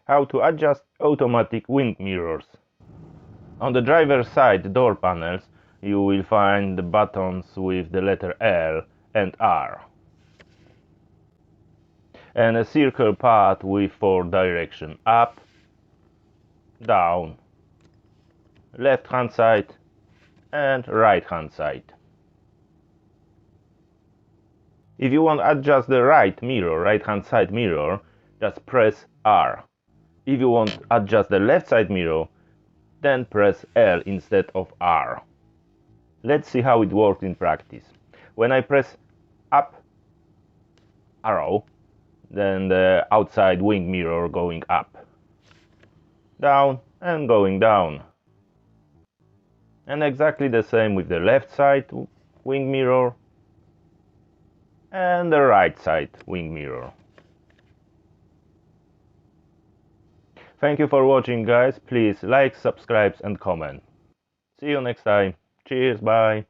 How to adjust automatic wing mirrors. On the driver's side door panels, you will find the buttons with the letter L and R, and a circle path with 4 directions: up, down, left hand side and right hand side. If you want to adjust the right hand side mirror, just press R. If you want to adjust the left side mirror, then press L instead of R. Let's see how it works in practice. When I press up arrow, then the outside wing mirror going up, down and going down. And exactly the same with the left side wing mirror and the right side wing mirror. Thank you for watching, guys. Please like, subscribe and comment. See you next time. Cheers, bye.